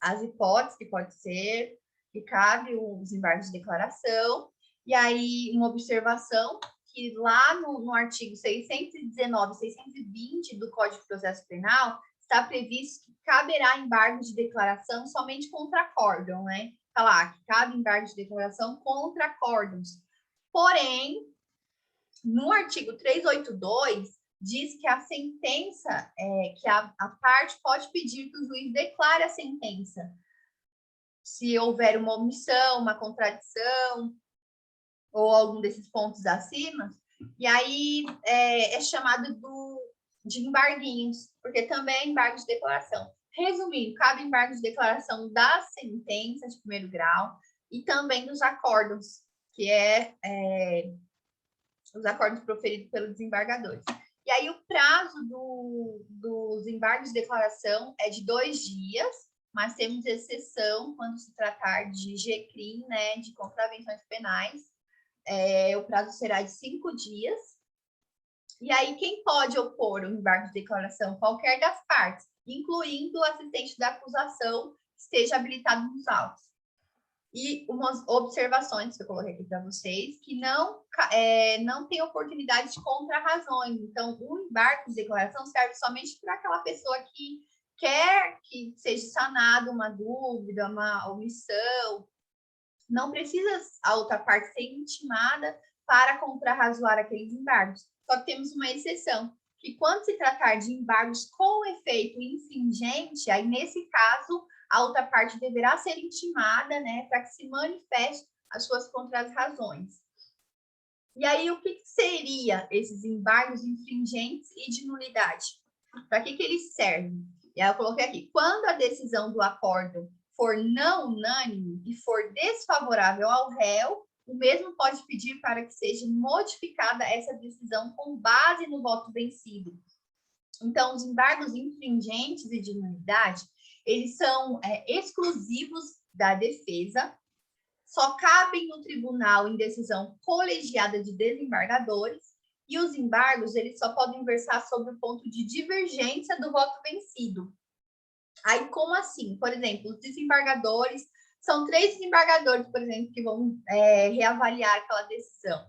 as hipóteses que pode ser, que cabe os embargos de declaração, e aí uma observação que lá no artigo 619 e 620 do Código de Processo Penal está previsto que caberá embargo de declaração somente contra acórdão, né? Está lá que cabe embargo de declaração contra acórdãos. Porém, no artigo 382, diz que a sentença, que a parte pode pedir que o juiz declare a sentença. Se houver uma omissão, uma contradição, ou algum desses pontos acima, e aí é chamado de embarguinhos, porque também é embargo de declaração. Resumindo, cabe embargo de declaração da sentença de primeiro grau e também dos acórdãos, que os acordos proferidos pelos desembargadores. E aí o prazo dos embargos de declaração é de 2 dias, mas temos exceção quando se tratar de GCRIM, né, de contravenções penais. O prazo será de 5 dias. E aí quem pode opor o embargo de declaração? Qualquer das partes, incluindo o assistente da acusação que esteja habilitado nos autos. E umas observações que eu coloquei aqui para vocês, que não tem oportunidade de contra-razões. Então, o embargo de declaração serve somente para aquela pessoa que quer que seja sanada uma dúvida, uma omissão. Não precisa a outra parte ser intimada para contrarrazoar aqueles embargos. Só que temos uma exceção, que quando se tratar de embargos com efeito infringente, aí nesse caso a outra parte deverá ser intimada, né, para que se manifeste as suas contrarrazões. E aí, o que seria esses embargos infringentes e de nulidade? Para que eles servem? E aí eu coloquei aqui, quando a decisão do acordo for não unânime e for desfavorável ao réu, o mesmo pode pedir para que seja modificada essa decisão com base no voto vencido. Então, os embargos infringentes e de nulidade, eles são exclusivos da defesa, só cabem no tribunal em decisão colegiada de desembargadores, e os embargos eles só podem versar sobre o ponto de divergência do voto vencido. Aí, como assim? Por exemplo, os desembargadores, são 3 desembargadores, por exemplo, que vão reavaliar aquela decisão.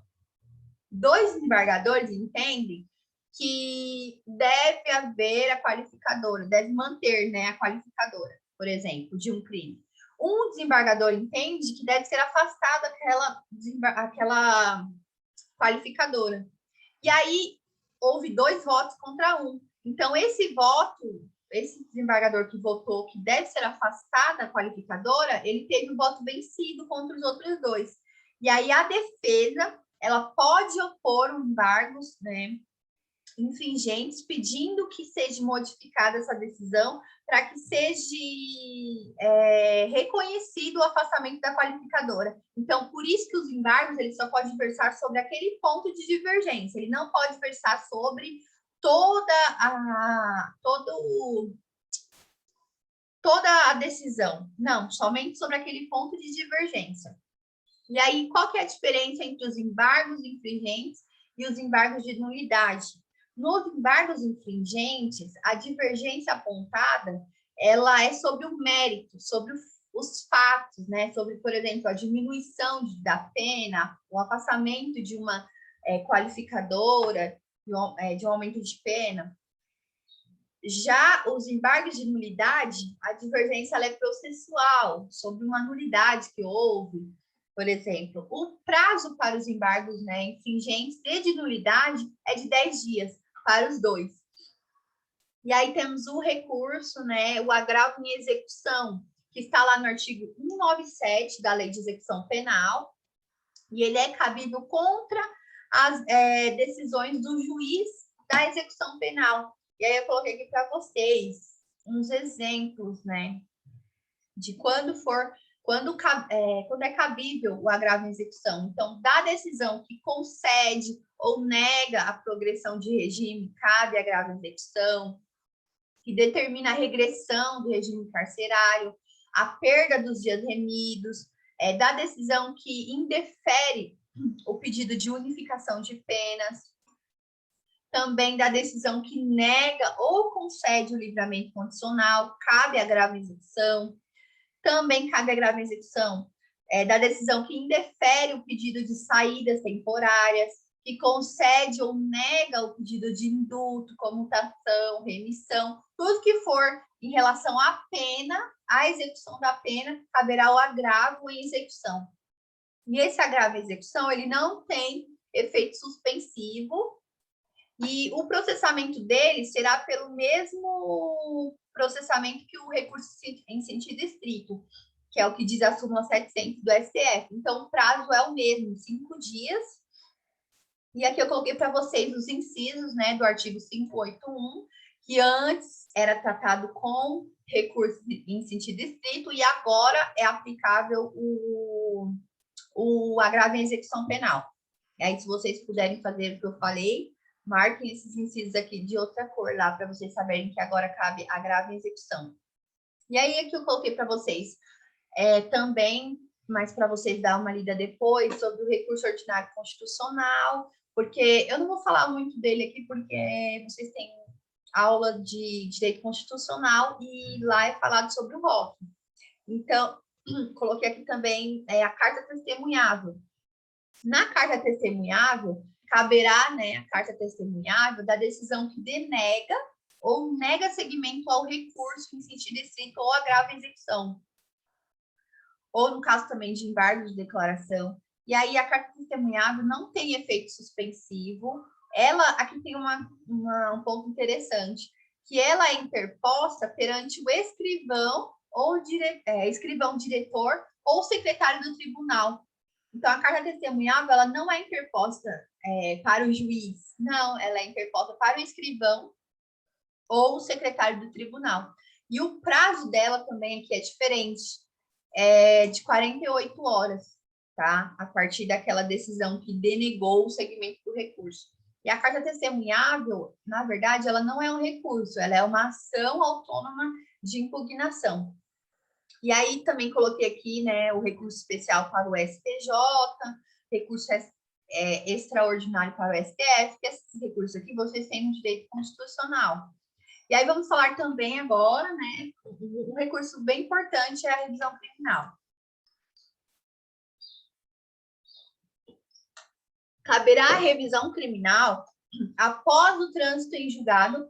2 desembargadores entendem que deve haver a qualificadora, deve manter, né, a qualificadora, por exemplo, de um crime. Um desembargador entende que deve ser afastada aquela qualificadora. E aí, houve 2 votos contra 1. Então, esse desembargador que votou que deve ser afastada a qualificadora, ele teve o voto vencido contra os outros 2. E aí, a defesa, ela pode opor embargos, né, infringentes, pedindo que seja modificada essa decisão para que seja reconhecido o afastamento da qualificadora. Então, por isso que os embargos eles só podem versar sobre aquele ponto de divergência, ele não pode versar sobre toda a decisão, não, somente sobre aquele ponto de divergência. E aí, qual que é a diferença entre os embargos infringentes e os embargos de nulidade? Nos embargos infringentes, a divergência apontada, ela é sobre o mérito, sobre os fatos, né? Sobre, por exemplo, a diminuição da pena, o afastamento de uma qualificadora, de um aumento de pena. Já os embargos de nulidade, a divergência ela é processual, sobre uma nulidade que houve. Por exemplo, o prazo para os embargos, né, infringentes e de nulidade é de 10 dias para os 2. E aí temos o recurso, né, o agravo em execução, que está lá no artigo 197 da Lei de Execução Penal, e ele é cabível contra as decisões do juiz da execução penal. E aí eu coloquei aqui para vocês uns exemplos, né, de quando é cabível o agravo em execução. Então, da decisão que concede ou nega a progressão de regime, cabe agravo em execução, que determina a regressão do regime carcerário, a perda dos dias remidos, da decisão que indefere o pedido de unificação de penas, também da decisão que nega ou concede o livramento condicional, cabe agravo em execução. Também cabe agravo em execução da decisão que indefere o pedido de saídas temporárias, que concede ou nega o pedido de indulto, comutação, remissão, tudo que for em relação à pena, à execução da pena, caberá o agravo em execução. E esse agravo em execução, ele não tem efeito suspensivo, e o processamento dele será pelo mesmo processamento que o recurso em sentido estrito, que é o que diz a súmula 700 do STF. Então, o prazo é o mesmo, 5 dias. E aqui eu coloquei para vocês os incisos, né, do artigo 581, que antes era tratado com recurso em sentido estrito e agora é aplicável o agravo em execução penal. E aí, se vocês puderem fazer o que eu falei, marquem esses incisos aqui de outra cor lá, para vocês saberem que agora cabe agravo em execução. E aí, aqui eu coloquei para vocês também, mas para vocês dar uma lida depois, sobre o recurso ordinário constitucional, porque eu não vou falar muito dele aqui, porque vocês têm aula de direito constitucional e lá é falado sobre o voto. Então, coloquei aqui também a carta testemunhável. Na carta testemunhável, caberá, né, a carta testemunhável da decisão que denega ou nega seguimento ao recurso em sentido estrito ou agrava a execução. Ou no caso também de embargo de declaração. E aí a carta testemunhável não tem efeito suspensivo. Ela, aqui tem um ponto interessante, que ela é interposta perante o escrivão ou escrivão diretor ou secretário do tribunal. Então, a carta testemunhável, ela não é interposta para o juiz, não, ela é interposta para o escrivão ou o secretário do tribunal. E o prazo dela também aqui é diferente, é de 48 horas, tá? A partir daquela decisão que denegou o segmento do recurso. E a carta testemunhável, na verdade, ela não é um recurso, ela é uma ação autônoma de impugnação. E aí também coloquei aqui, né, o recurso especial para o STJ, recurso extraordinário para o STF, que esses recursos aqui vocês têm no direito constitucional. E aí vamos falar também agora, né, um recurso bem importante é a revisão criminal. Caberá a revisão criminal após o trânsito em julgado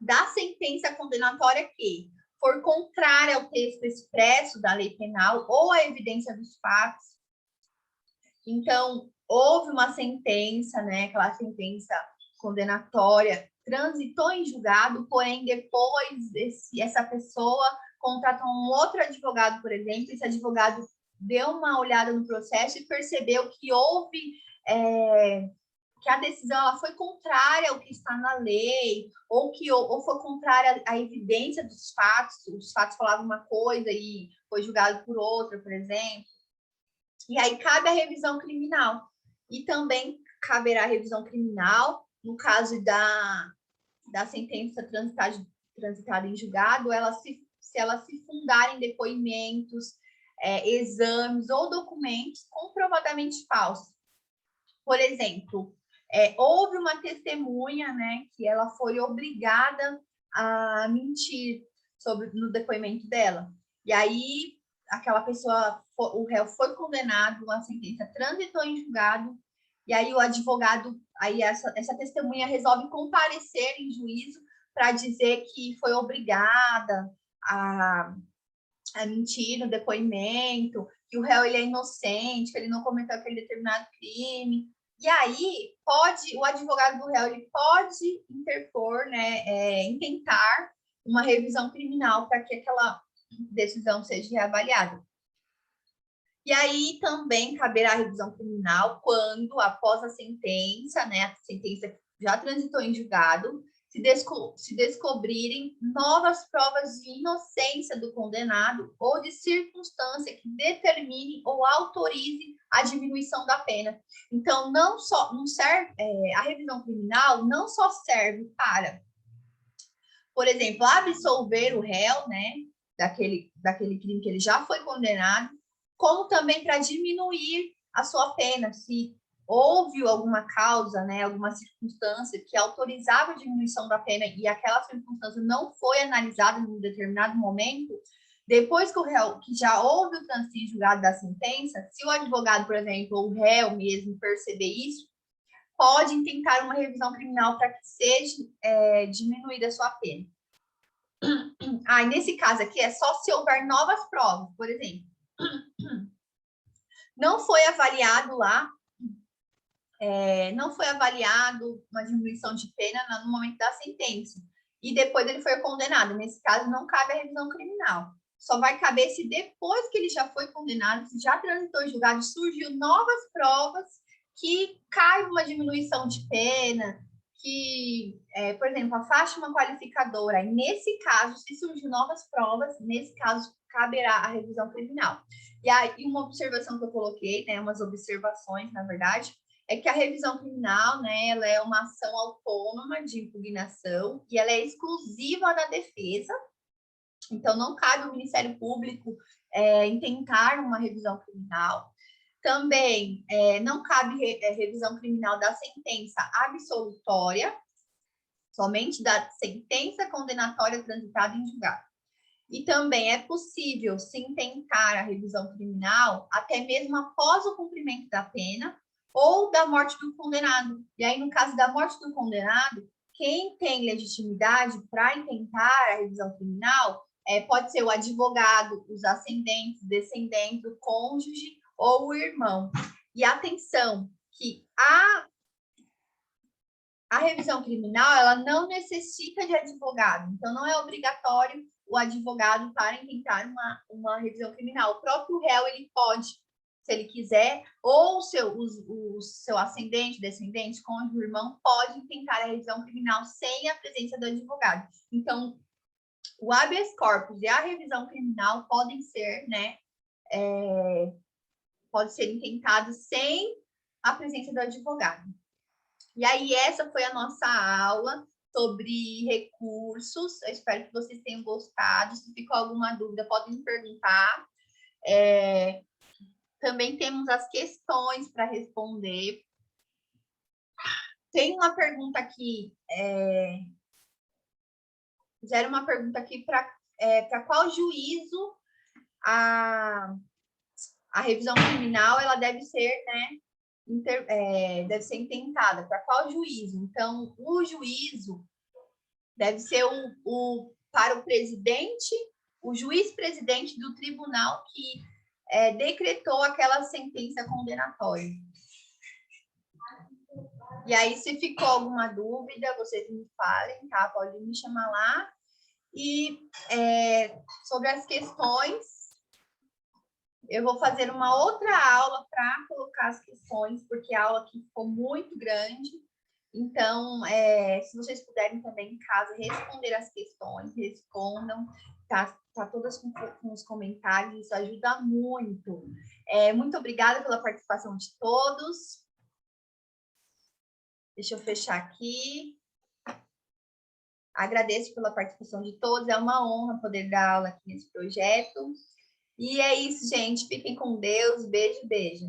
da sentença condenatória que for contrária ao texto expresso da lei penal ou à evidência dos fatos. Então, houve uma sentença, né, aquela sentença condenatória, transitou em julgado, porém, depois essa pessoa contratou um outro advogado, por exemplo, esse advogado deu uma olhada no processo e percebeu que houve que a decisão ela foi contrária ao que está na lei, ou foi contrária à evidência dos fatos, os fatos falavam uma coisa e foi julgado por outra, por exemplo. E aí cabe a revisão criminal. E também caberá a revisão criminal, no caso da sentença transitada em julgado, se ela se fundar em depoimentos, exames ou documentos comprovadamente falsos. Por exemplo, houve uma testemunha, né, que ela foi obrigada a mentir no depoimento dela. E aí, aquela pessoa, o réu foi condenado, a sentença transitou em julgado, e aí o advogado, aí essa testemunha resolve comparecer em juízo para dizer que foi obrigada a mentir no depoimento, que o réu ele é inocente, que ele não cometeu aquele determinado crime. E aí, o advogado do réu ele pode interpor, né, intentar uma revisão criminal para que aquela decisão seja reavaliada. E aí também caberá a revisão criminal quando, após a sentença, né, a sentença já transitou em julgado, se descobrirem novas provas de inocência do condenado ou de circunstância que determine ou autorize a diminuição da pena. Então, não serve, a revisão criminal não só serve para, por exemplo, absolver o réu, né, daquele crime que ele já foi condenado, como também para diminuir a sua pena, se houve alguma causa, né, alguma circunstância que autorizava a diminuição da pena e aquela circunstância não foi analisada em um determinado momento, depois que já houve o trânsito em julgado da sentença, se o advogado, por exemplo, ou o réu mesmo perceber isso, pode intentar uma revisão criminal para que seja diminuída a sua pena. E nesse caso aqui é só se houver novas provas, por exemplo. Não foi avaliado lá, não foi avaliado uma diminuição de pena no momento da sentença. E depois ele foi condenado. Nesse caso, não cabe a revisão criminal. Só vai caber se depois que ele já foi condenado, se já transitou em julgado, surgiu novas provas que cai uma diminuição de pena, que, por exemplo, afaste uma qualificadora. E nesse caso, se surgir novas provas, nesse caso, caberá a revisão criminal. E aí, uma observação que eu coloquei, né, umas observações, na verdade, é que a revisão criminal, né, ela é uma ação autônoma de impugnação e ela é exclusiva da defesa. Então, não cabe ao Ministério Público intentar uma revisão criminal. Também não cabe revisão criminal da sentença absolutória, somente da sentença condenatória transitada em julgado. E também é possível se intentar a revisão criminal até mesmo após o cumprimento da pena ou da morte do condenado. E aí, no caso da morte do condenado, quem tem legitimidade para intentar a revisão criminal pode ser o advogado, os ascendentes, descendentes, o cônjuge ou o irmão. E atenção, que a revisão criminal, ela não necessita de advogado, então não é obrigatório o advogado para intentar uma revisão criminal. O próprio réu, ele pode, se ele quiser, ou o seu ascendente, descendente, cônjuge, irmão, pode intentar a revisão criminal sem a presença do advogado. Então, o habeas corpus e a revisão criminal podem ser, né, pode ser intentado sem a presença do advogado. E aí, essa foi a nossa aula sobre recursos. Eu espero que vocês tenham gostado. Se ficou alguma dúvida, podem me perguntar. Também temos as questões para responder. Tem uma pergunta aqui. Fizeram uma pergunta aqui para qual juízo a revisão criminal ela deve ser, né? Deve ser intentada. Para qual juízo? Então, o juízo deve ser para o presidente, o juiz-presidente do tribunal que decretou aquela sentença condenatória. E aí, se ficou alguma dúvida, vocês me falem, tá? Pode me chamar lá. E sobre as questões, eu vou fazer uma outra aula para colocar as questões, porque a aula aqui ficou muito grande. Então, se vocês puderem também em casa responder as questões, respondam, tá todas com os comentários, isso ajuda muito. Muito obrigada pela participação de todos. Deixa eu fechar aqui. Agradeço pela participação de todos, é uma honra poder dar aula aqui nesse projeto. E é isso, gente. Fiquem com Deus. Beijo, beijo.